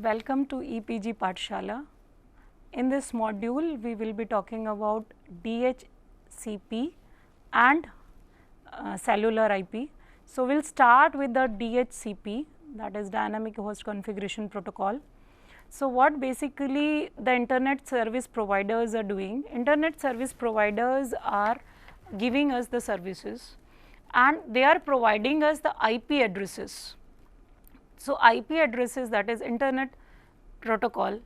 Welcome to EPG Pathshala. In this module, we will be talking about DHCP and cellular IP. So, we will start with the DHCP, that is Dynamic Host Configuration Protocol. So, what basically the internet service providers are doing? Internet service providers are giving us the services and they are providing us the IP addresses. So, IP addresses, that is internet protocol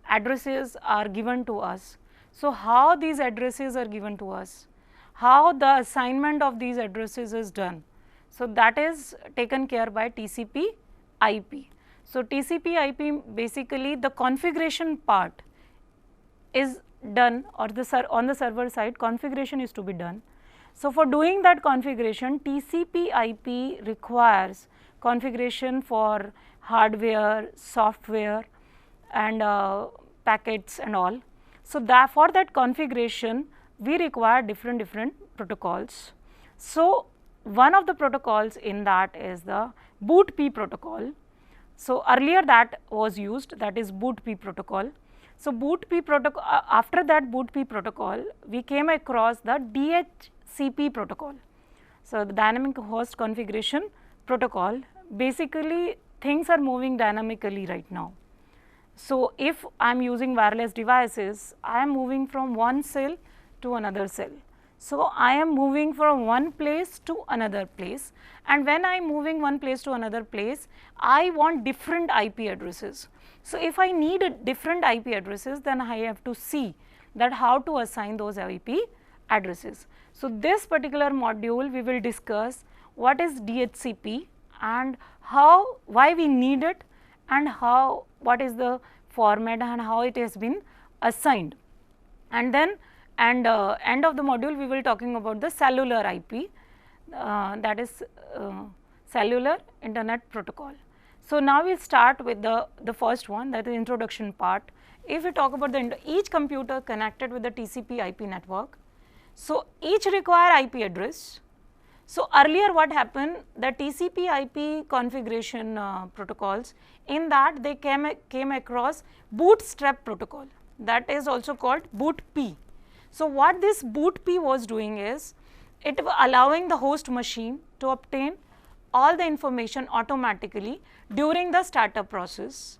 addresses, are given to us. So, how these addresses are given to us? How the assignment of these addresses is done? So, that is taken care by TCP IP. So, TCP IP basically the configuration part is done, or on the server side configuration is to be done. So, for doing that configuration, TCP IP requires configuration for hardware, software and packets and all. So, for that configuration we require different protocols. So, one of the protocols in that is the BOOTP protocol. So, earlier that was used, that is BOOTP protocol. So, BOOTP protocol, after that BOOTP protocol we came across the DHCP protocol. So, the Dynamic Host Configuration Protocol. Basically things are moving dynamically right now. So, if I am using wireless devices, I am moving from one cell to another cell. So, I am moving from one place to another place, and when I am moving one place to another place, I want different IP addresses. So, if I need different IP addresses, then I have to see that how to assign those IP addresses. So, this particular module we will discuss what is DHCP and why we need it, and what is the format and how it has been assigned. And then end of the module we will talking about the cellular IP, that is cellular internet protocol. So, now we will start with the first one, that is introduction part. If we talk about each computer connected with the TCP IP network, so each require IP address. So, earlier what happened, the TCP IP configuration protocols, in that they came across bootstrap protocol, that is also called BOOTP. So, what this BOOTP was doing is, it allowing the host machine to obtain all the information automatically during the startup process,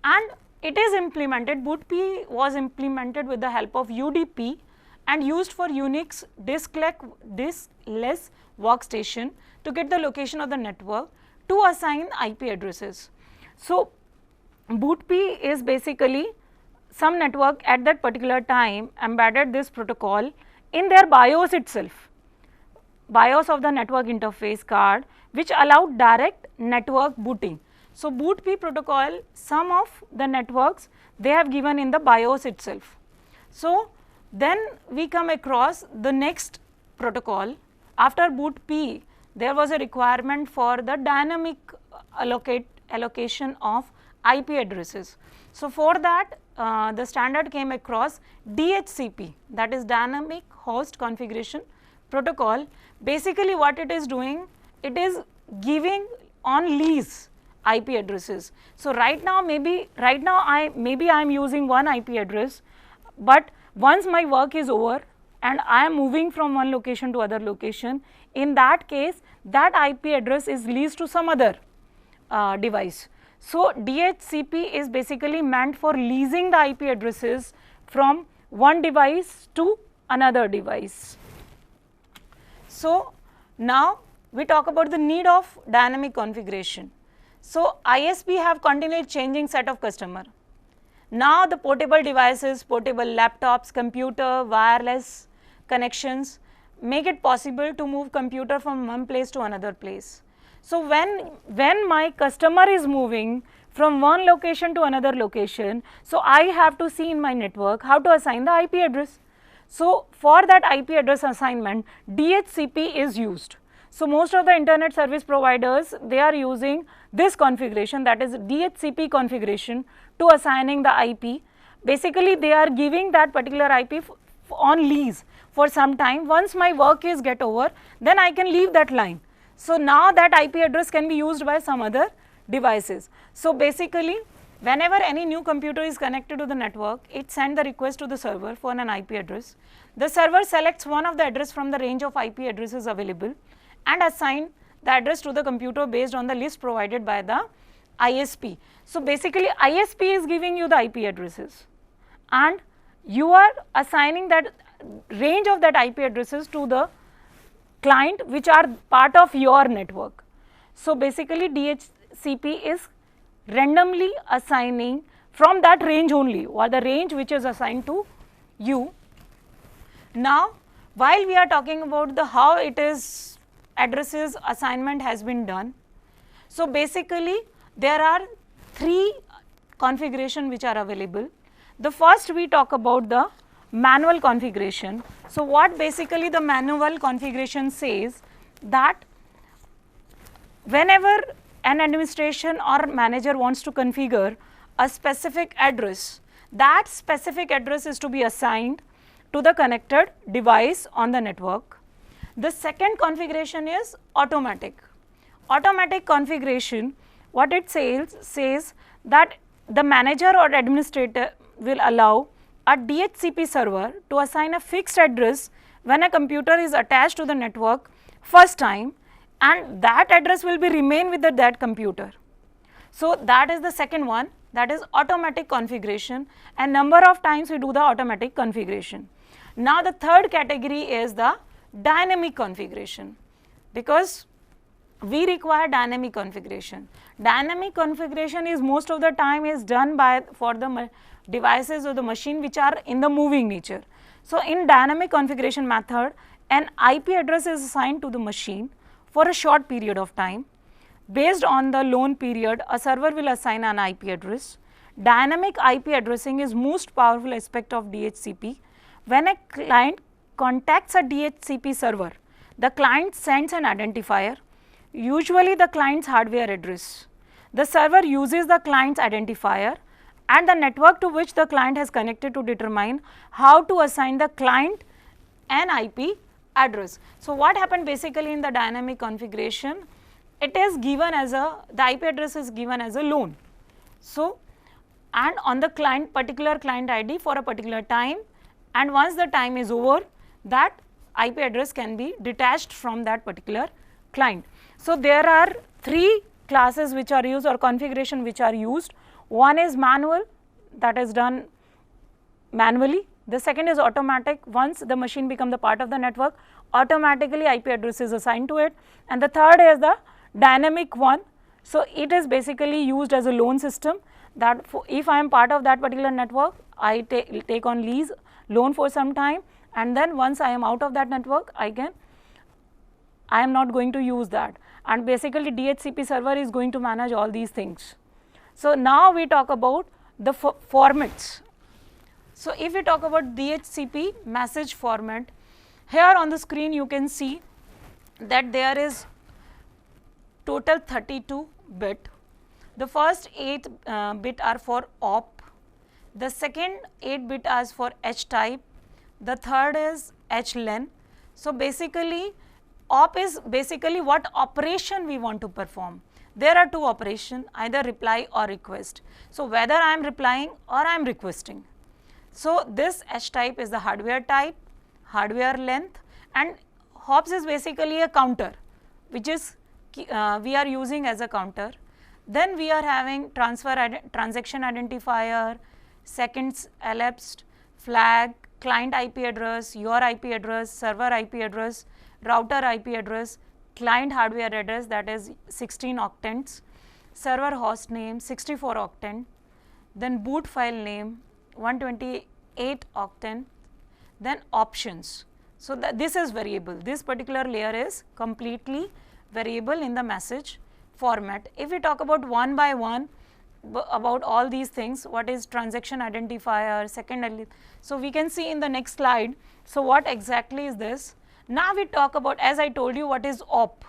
and it is implemented, BOOTP was implemented with the help of UDP and used for Unix diskless workstation to get the location of the network to assign IP addresses. So, BOOTP is basically some network at that particular time embedded this protocol in their BIOS itself, BIOS of the network interface card, which allowed direct network booting. So, BOOTP protocol, some of the networks they have given in the BIOS itself. So, then we come across the next protocol. After BOOTP, there was a requirement for the dynamic allocation of IP addresses. So, for that the standard came across DHCP, that is Dynamic Host Configuration Protocol. Basically what it is doing, it is giving on lease IP addresses. So, right now I am using one IP address, but once my work is over and I am moving from one location to other location, in that case that IP address is leased to some other device. So, DHCP is basically meant for leasing the IP addresses from one device to another device. So, now we talk about the need of dynamic configuration. So, ISP have continually changing set of customer. Now, the portable devices, portable laptops, computer, wireless connections make it possible to move computer from one place to another place. So, when my customer is moving from one location to another location, so I have to see in my network how to assign the IP address. So, for that IP address assignment, DHCP is used. So, most of the internet service providers, they are using this configuration, that is DHCP configuration, to assigning the IP. Basically they are giving that particular IP on lease for some time. Once my work is get over, then I can leave that line. So, now that IP address can be used by some other devices. So, basically Whenever any new computer is connected to the network, it sends the request to the server for an IP address. The server selects one of the address from the range of IP addresses available and assign the address to the computer based on the list provided by the ISP. So basically ISP is giving you the IP addresses and you are assigning that range of that IP addresses to the client which are part of your network. So basically DHCP is randomly assigning from that range only, or the range which is assigned to you. Now while we are talking about the how it is addresses assignment has been done, so basically there are 3 configuration which are available. The first we talk about the manual configuration. So what basically the manual configuration says that whenever an administration or manager wants to configure a specific address, that specific address is to be assigned to the connected device on the network. The second configuration is automatic. Automatic configuration, what it says that the manager or administrator will allow a DHCP server to assign a fixed address when a computer is attached to the network first time, and that address will be remain with that computer. So that is the second one, that is automatic configuration, and number of times we do the automatic configuration. Now the third category is the dynamic configuration, because we require dynamic configuration. Dynamic configuration is most of the time is done by for the devices or the machine which are in the moving nature. So in dynamic configuration method, an IP address is assigned to the machine for a short period of time. Based on the loan period, a server will assign an IP address. Dynamic IP addressing is most powerful aspect of DHCP. When a client contacts a DHCP server, the client sends an identifier, usually the client's hardware address. The server uses the client's identifier and the network to which the client has connected to determine how to assign the client an IP address. So what happened basically in the dynamic configuration, it is given as the IP address is given as a loan. So and on the client, particular client ID for a particular time, and once the time is over, that IP address can be detached from that particular client. So there are 3 classes which are used or configuration which are used. One is manual, that is done manually. The second is automatic. Once the machine becomes the part of the network, automatically IP address is assigned to it. And the third is the dynamic one. So it is basically used as a loan system, that if I am part of that particular network, I take on lease loan for some time, and then once I am out of that network, I am not going to use that, and basically DHCP server is going to manage all these things. So now we talk about the formats. So if we talk about DHCP message format, here on the screen you can see that there is total 32 bit. The first 8 bit are for op, the second 8 bit is for H type, the third is HLEN. So basically op is basically what operation we want to perform. There are 2 operations, either reply or request. So whether I am replying or I am requesting. So this H type is the hardware type, hardware length, and hops is basically a counter which is we are using as a counter. Then we are having transaction identifier, seconds elapsed, flag, client IP address, your IP address, server IP address, router IP address, client hardware address, that is 16 octants, server host name 64 octant, then boot file name 128 octant, then options. So this is variable. This particular layer is completely variable in the message format. If we talk about one by one about all these things, what is transaction identifier, second, so we can see in the next slide. So what exactly is this? Now we talk about, as I told you, what is op.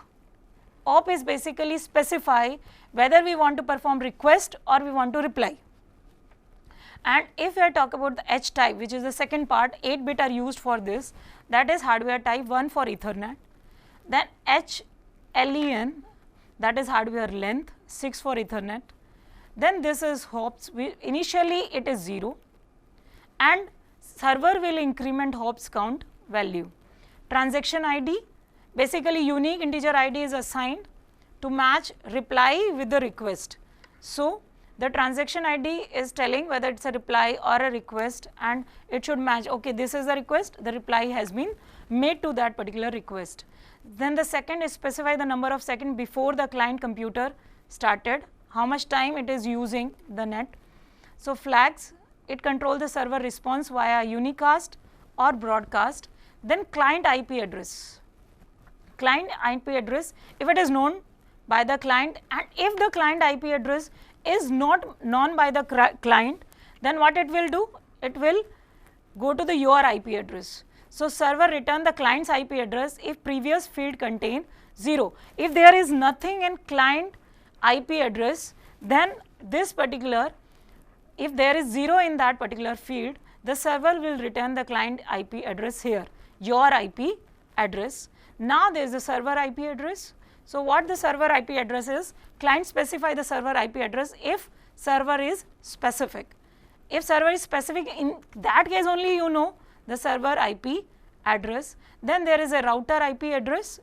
Op is basically specify whether we want to perform request or we want to reply. And if I talk about the H type, which is the second part, 8 bit are used for this, that is hardware type, 1 for Ethernet. Then HLEN, that is hardware length, 6 for Ethernet. then this is hops, initially it is 0 and server will increment hops count value. Transaction ID, basically unique integer ID is assigned to match reply with the request. So, the transaction ID is telling whether it is a reply or a request and it should match, okay, this is the request, the reply has been made to that particular request. Then the second is specify the number of seconds before the client computer started, how much time it is using the net. So, flags, it controls the server response via unicast or broadcast. Then client IP address. Client IP address, if it is known by the client and if the client IP address is not known by the client, then what it will do? It will go to the your IP address. So, server return the client's IP address if previous field contain 0. If there is nothing in client IP address, then this particular, if there is 0 in that particular field, the server will return the client IP address here, your IP address. Now, there is a server IP address. So, what the server IP address is? Client specify the server IP address if server is specific. If server is specific, in that case only you know the server IP address. Then there is a router IP address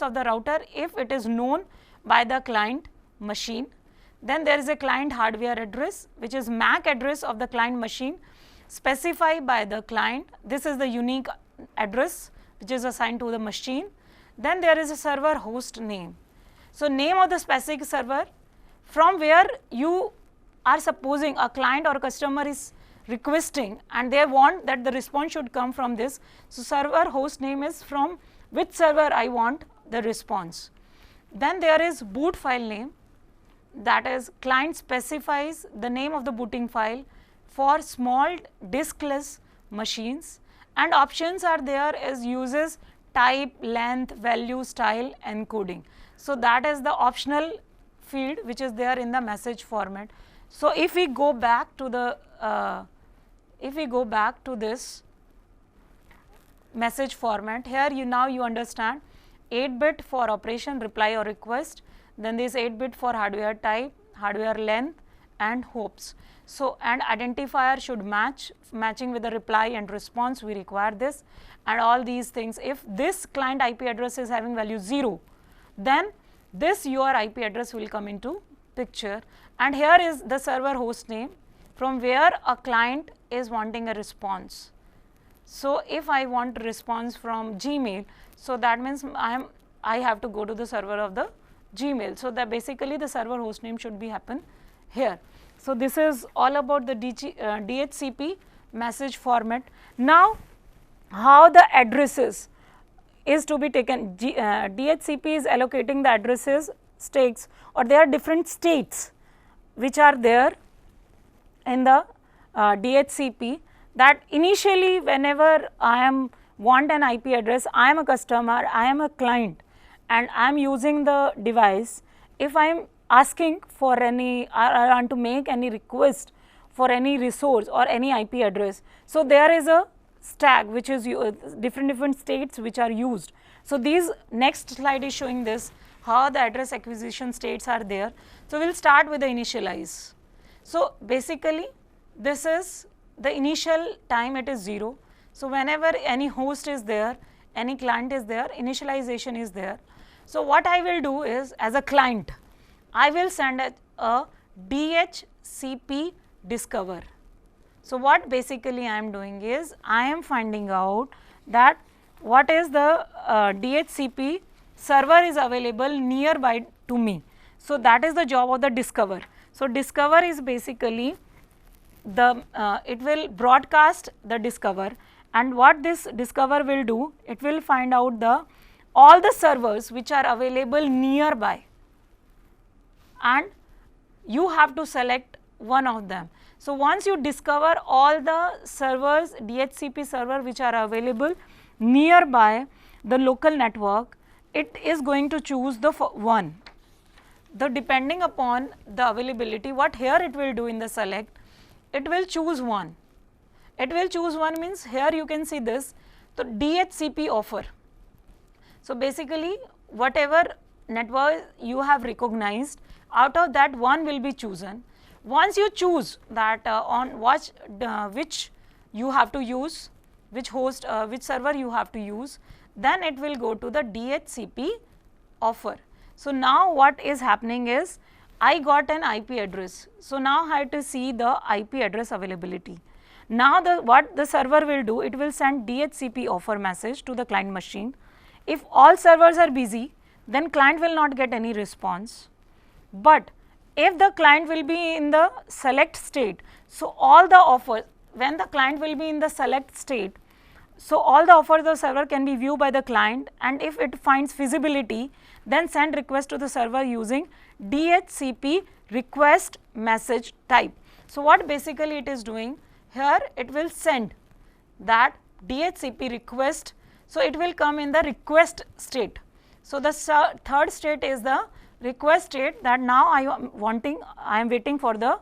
of the router if it is known by the client machine. Then there is a client hardware address which is MAC address of the client machine specified by the client. This is the unique address which is assigned to the machine. Then there is a server host name. So, name of the specific server from where you are supposing a client or a customer is requesting and they want that the response should come from this. So, server host name is from which server I want the response. Then there is boot file name, that is client specifies the name of the booting file for small diskless machines and options are there as uses type, length, value, style, encoding. So, that is the optional field which is there in the message format. So, if we go back to the this message format, here now you understand 8-bit for operation, reply or request, then this 8-bit for hardware type, hardware length and hops. So, and identifier should matching with the reply and response, we require this and all these things. If this client IP address is having value 0, then this your IP address will come into picture and here is the server host name from where a client is wanting a response. So, if I want a response from Gmail, so that means I have to go to the server of the Gmail. So, that basically the server host name should be happen here. So, this is all about the DHCP message format. Now, how the addresses is to be taken, DHCP is allocating the addresses states or there are different states which are there in the DHCP, that initially whenever I want an IP address, I am a customer, I am a client and I am using the device. If I am asking for any, I want to make any request for any resource or any IP address. So, there is a stack which is different states which are used. So, these next slide is showing this how the address acquisition states are there. So, we will start with the initialize. So, basically this is the initial time, it is 0. So, whenever any host is there, any client is there, initialization is there. So, what I will do is as a client, I will send a DHCP discover. So, what basically I am doing is I am finding out that what is the DHCP server is available nearby to me. So, that is the job of the discover. So, discover is basically the it will broadcast the discover and what this discover will do, it will find out the all the servers which are available nearby and you have to select one of them. So, once you discover all the servers DHCP server which are available nearby the local network, it is going to choose the one. The depending upon the availability, what here it will do in the select, it will choose one. It will choose one means here you can see this, the DHCP offer. So, basically whatever network you have recognized Out of that, one will be chosen. Once you choose that on which you have to use, which host, which server you have to use, then it will go to the DHCP offer. So now what is happening is, I got an IP address. So now I have to see the IP address availability. Now what the server will do, it will send DHCP offer message to the client machine. If all servers are busy, then client will not get any response. But if the client will be in the select state, so all the offers, when the client will be in the select state, so all the offers of the server can be viewed by the client, and if it finds feasibility, then send request to the server using DHCP request message type. So what basically it is doing, here it will send that DHCP request, so it will come in the request state. So the third state is the request state, that now I am waiting for the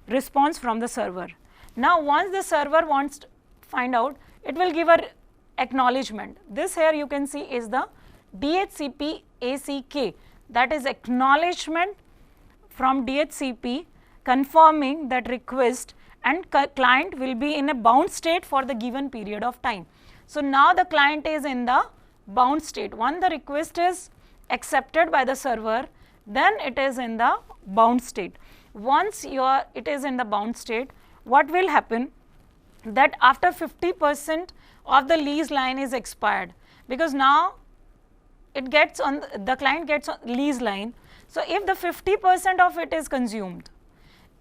response from the server. Now once the server wants to find out, it will give a acknowledgement. This here you can see is the DHCP ACK, that is acknowledgement from DHCP confirming that request, and client will be in a bound state for the given period of time. So now the client is in the bound state. Once the request is accepted by the server, then it is in the bound state. Once it is in the bound state, what will happen, that after 50% of the lease line is expired, because now it gets on the client gets on lease line. So if the 50% of it is consumed,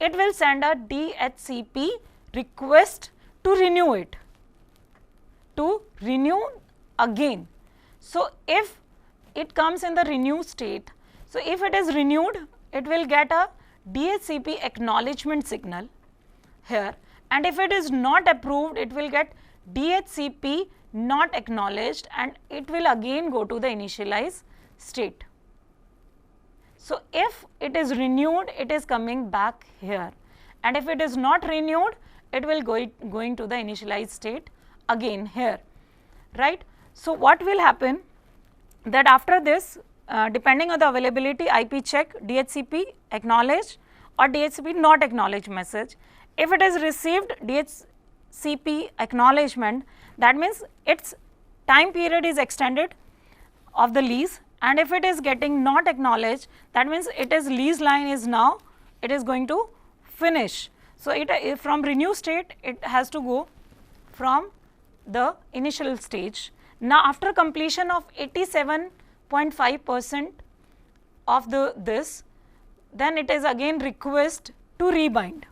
it will send a DHCP request to renew it, to renew again. So if it comes in the renew state, so if it is renewed, it will get a DHCP acknowledgement signal here, and if it is not approved, it will get DHCP not acknowledged, and it will again go to the initialize state. So if it is renewed, it is coming back here, and if it is not renewed, it will going to the initialize state again here, right. So what will happen, that after this, depending on the availability, IP check, DHCP acknowledge or DHCP not acknowledge message. If it is received DHCP acknowledgement, that means its time period is extended of the lease, and if it is getting not acknowledged, that means it is lease line is now, it is going to finish. So it from renew state, it has to go from the initial stage. Now after completion of 87.5% of this, then it is again request to rebind.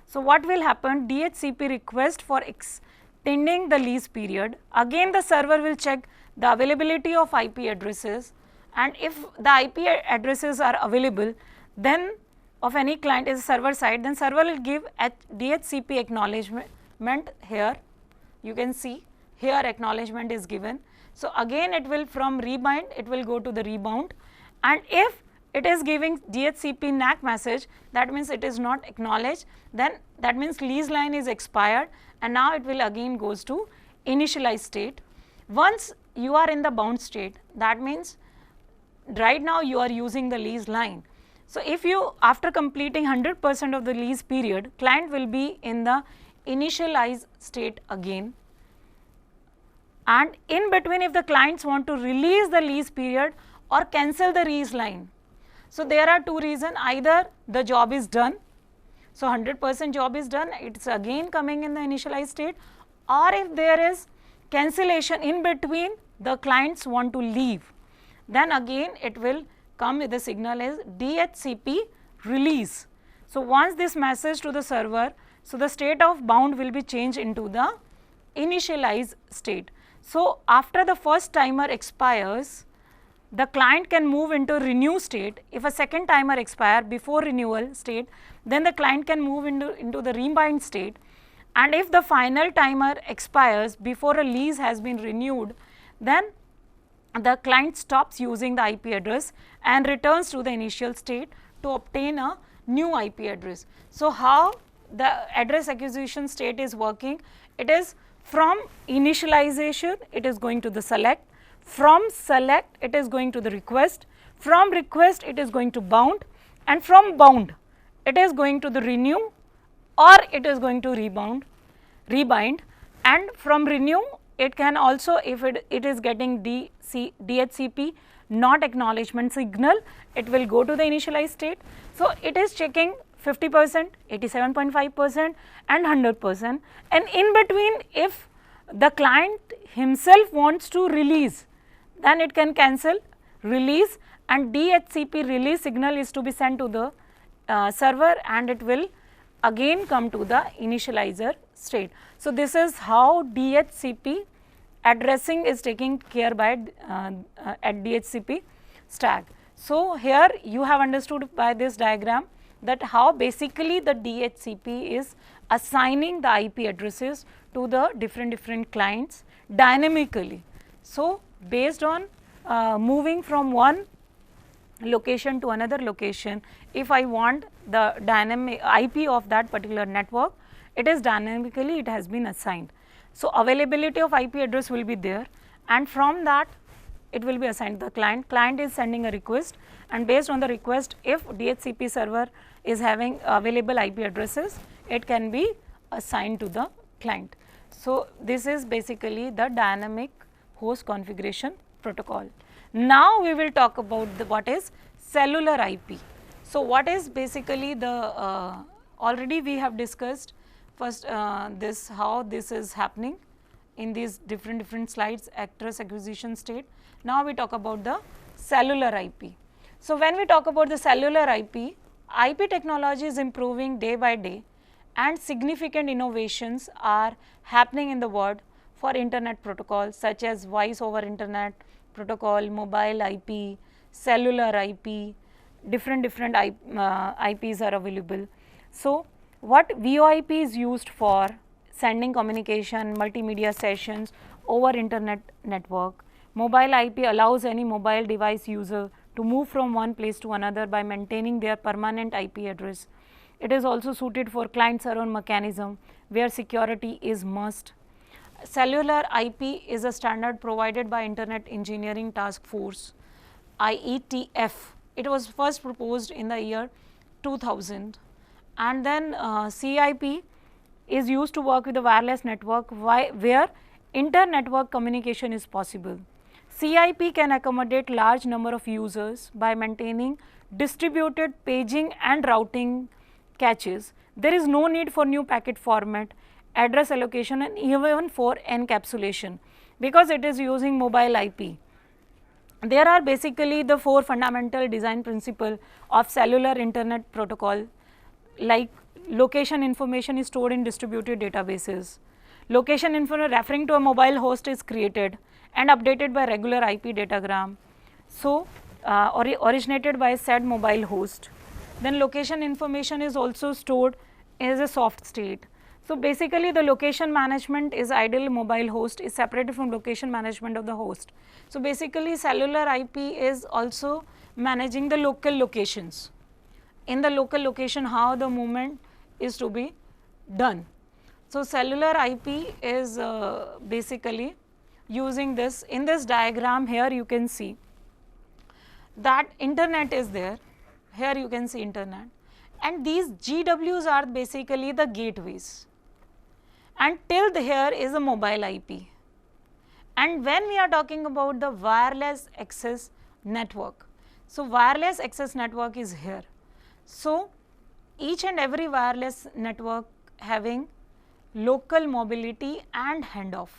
So what will happen, DHCP request for extending the lease period, again the server will check the availability of IP addresses, and if the IP addresses are available, then of any client is server side, then server will give DHCP acknowledgement here. You can see here acknowledgement is given. So again it will from rebind, it will go to the rebound, and if it is giving DHCP NAC message, that means it is not acknowledged, then that means lease line is expired, and now it will again goes to initialize state. Once you are in the bound state, that means right now you are using the lease line. So if you, after completing 100% of the lease period, client will be in the initialize state again, and in between if the clients want to release the lease period or cancel the lease line. So there are two reasons, either the job is done, so 100% job is done, it is again coming in the initialized state, or if there is cancellation in between, the clients want to leave, then again it will come with the signal as DHCP release. So once this message to the server, so the state of bound will be changed into the initialize state. So after the first timer expires, the client can move into renew state. If a second timer expire before renewal state, then the client can move into the rebind state, and if the final timer expires before a lease has been renewed, then the client stops using the IP address and returns to the initial state to obtain a new IP address. So how the address acquisition state is working, it is from initialization it is going to the select, from select it is going to the request, from request it is going to bound, and from bound it is going to the renew or it is going to rebind, and from renew it can also, if it is getting DHCP not acknowledgement signal, it will go to the initialized state. So, it is checking 50%, 87.5% and 100%, and in between if the client himself wants to release, then it can cancel release, and DHCP release signal is to be sent to the server, and it will again come to the initializer state. So, this is how DHCP addressing is taken care by at DHCP stack. So, here you have understood by this diagram that how basically the DHCP is assigning the IP addresses to the different clients dynamically. So, based on moving from one location to another location, if I want the dynamic IP of that particular network, it is dynamically, it has been assigned. So, availability of IP address will be there, and from that it will be assigned to the client. Client is sending a request, and based on the request, if DHCP server is having available IP addresses, it can be assigned to the client. So, this is basically the dynamic host configuration protocol. Now, we will talk about what is cellular IP. So, what is basically the already we have discussed first this how this is happening in these different slides, address acquisition state. Now, we talk about the cellular IP. So, when we talk about the cellular IP technology is improving day by day, and significant innovations are happening in the world for internet protocols such as voice over internet protocol, mobile IP, cellular IP, different IPs are available. So, what VoIP is used for sending communication, multimedia sessions over internet network. Mobile IP allows any mobile device user to move from one place to another by maintaining their permanent IP address. It is also suited for client server mechanism where security is must. Cellular IP is a standard provided by Internet Engineering Task Force IETF. It was first proposed in the year 2000, and then CIP is used to work with the wireless network where inter-network communication is possible. CIP can accommodate large number of users by maintaining distributed paging and routing caches. There is no need for new packet format, address allocation, and even for encapsulation because it is using mobile IP. There are basically the 4 fundamental design principles of cellular internet protocol, like location information is stored in distributed databases. Location information referring to a mobile host is created and updated by regular IP datagram. So, originated by said mobile host. Then location information is also stored as a soft state. So, basically the location management is ideal mobile host is separated from location management of the host. So, basically cellular IP is also managing the local locations. In the local location how the movement is to be done. So, cellular IP is basically using this. In this diagram here you can see that internet is there, here you can see internet, and these GWs are basically the gateways, and till here is a mobile IP. And when we are talking about the wireless access network, so wireless access network is here. So, each and every wireless network having local mobility and handoff.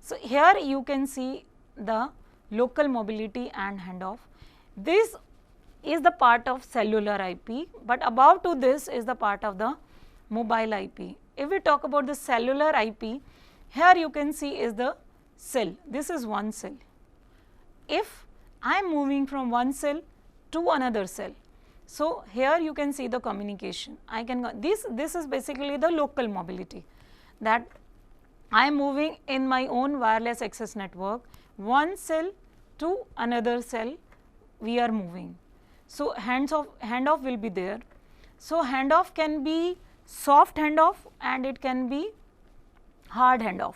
So, here you can see the local mobility and handoff. This is the part of cellular IP, but above to this is the part of the mobile IP. If we talk about the cellular IP, here you can see is the cell. This is one cell. If I am moving from one cell to another cell, so here you can see the communication. I can this is basically the local mobility, that I am moving in my own wireless access network, one cell to another cell we are moving. So, handoff will be there. So, handoff can be soft handoff and it can be hard handoff.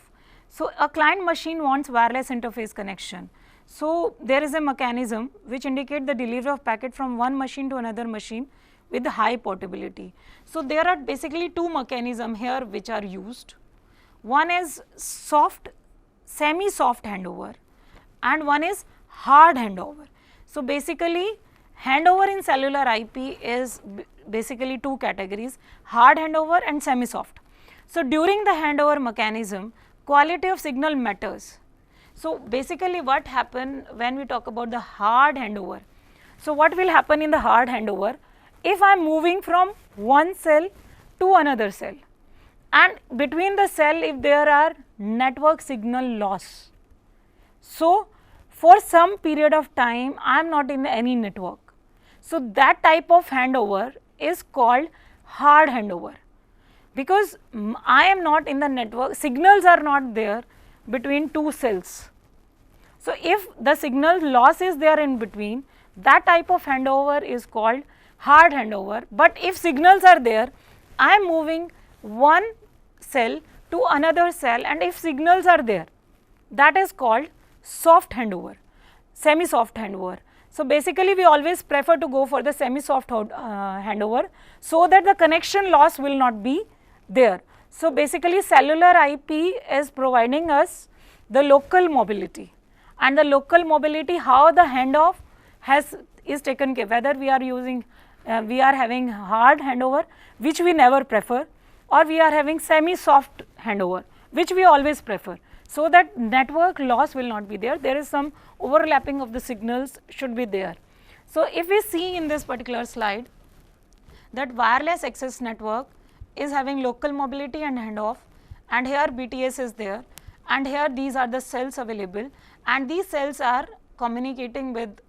So, a client machine wants wireless interface connection. So there is a mechanism which indicates the delivery of packet from one machine to another machine with high portability. So there are basically two mechanisms here which are used. One is soft, semi-soft handover and one is hard handover. So basically handover in cellular IP is basically two categories, hard handover and semi-soft. So during the handover mechanism, quality of signal matters. So basically what happen when we talk about the hard handover? So what will happen in the hard handover? If I am moving from one cell to another cell, and between the cell if there are network signal loss. So for some period of time I am not in any network. So that type of handover is called hard handover, because I am not in the network, signals are not there between two cells. So if the signal loss is there in between, that type of handover is called hard handover. But if signals are there, I am moving one cell to another cell, and if signals are there, that is called soft handover, semi-soft handover. So basically we always prefer to go for the semi-soft handover, so that the connection loss will not be there. So basically cellular IP is providing us the local mobility, and the local mobility, how the handoff is taken care, whether we are using we are having hard handover, which we never prefer, or we are having semi-soft handover, which we always prefer, so that network loss will not be there. There is some overlapping of the signals should be there. So if we see in this particular slide that wireless access network is having local mobility and handoff, and here BTS is there, and here these are the cells available, and these cells are communicating with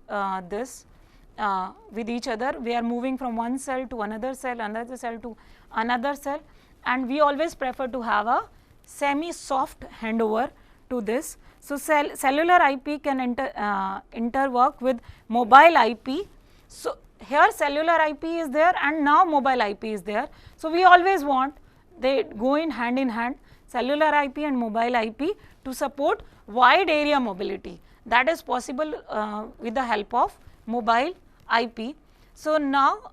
with each other. We are moving from one cell to another cell, another cell to another cell, and we always prefer to have a semi-soft handover to this. So cellular IP can interwork with mobile IP. So here cellular IP is there and now mobile IP is there. So we always want they go in hand, cellular IP and mobile IP, to support wide area mobility. That is possible with the help of mobile IP. So now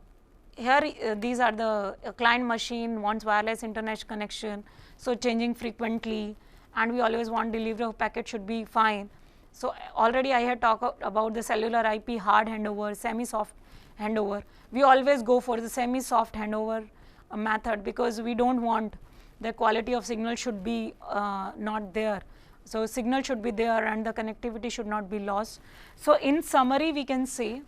here these are the client machine wants wireless internet connection, so changing frequently, and we always want delivery of packet should be fine. So already I had talked about the cellular IP hard handover, semi-soft handover. We always go for the semi-soft handover method, because we don't want the quality of signal should be not there. So signal should be there and the connectivity should not be lost. So in summary we can say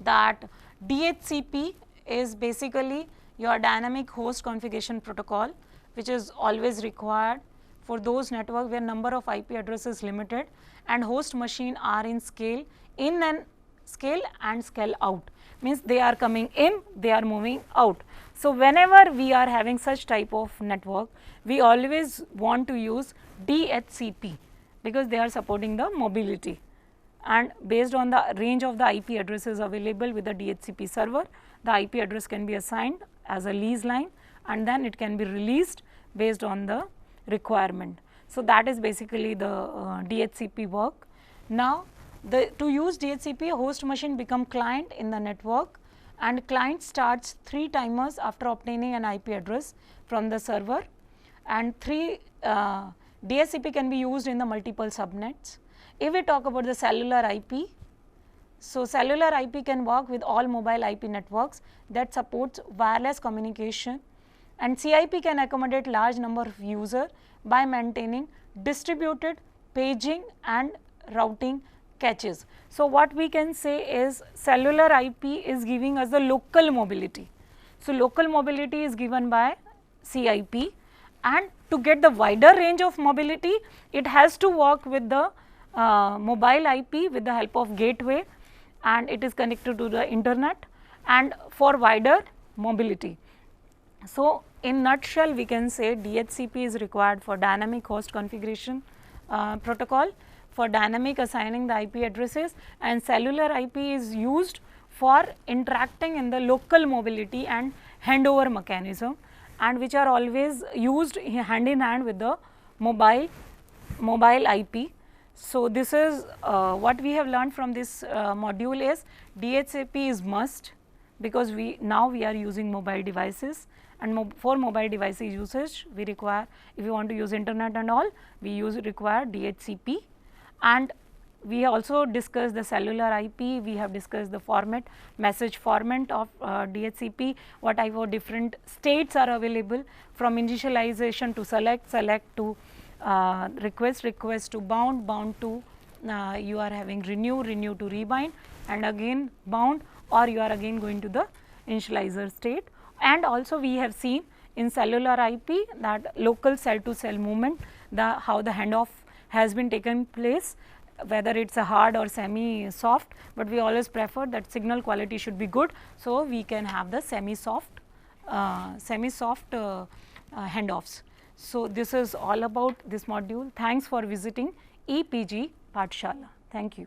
that DHCP is basically your dynamic host configuration protocol, which is always required for those networks where number of IP addresses is limited and host machine are in scale in and scale and scale out, means they are coming in, they are moving out. So whenever we are having such type of network, we always want to use DHCP, because they are supporting the mobility, and based on the range of the IP addresses available with the DHCP server, the IP address can be assigned as a lease line and then it can be released based on the requirement. So that is basically the DHCP work. Now to use DHCP, host machine become client in the network, and client starts 3 timers after obtaining an IP address from the server, and DHCP can be used in the multiple subnets. If we talk about the cellular IP, so cellular IP can work with all mobile IP networks that supports wireless communication, and CIP can accommodate large number of users by maintaining distributed paging and routing caches. So what we can say is cellular IP is giving us the local mobility. So local mobility is given by CIP, and to get the wider range of mobility, it has to work with the mobile IP with the help of gateway, and it is connected to the internet and for wider mobility. So in nutshell we can say DHCP is required for dynamic host configuration protocol, for dynamic assigning the IP addresses, and cellular IP is used for interacting in the local mobility and handover mechanism, and which are always used hand in hand with the mobile IP. So, this is what we have learned from this module is DHCP is must, because we are using mobile devices, and for mobile devices usage we require, if you want to use internet and all, we require DHCP. And we also discussed the cellular IP, we have discussed the format, message format of DHCP, what type of different states are available, from initialization to select, select to request, request to bound, bound to you are having renew, renew to rebind, and again bound, or you are again going to the initializer state. And also we have seen in cellular IP that local cell to cell movement, how the handoff has been taken place, whether it is a hard or semi soft, but we always prefer that signal quality should be good. So, we can have the semi soft handoffs. So, this is all about this module. Thanks for visiting EPG Pathshala. Thank you.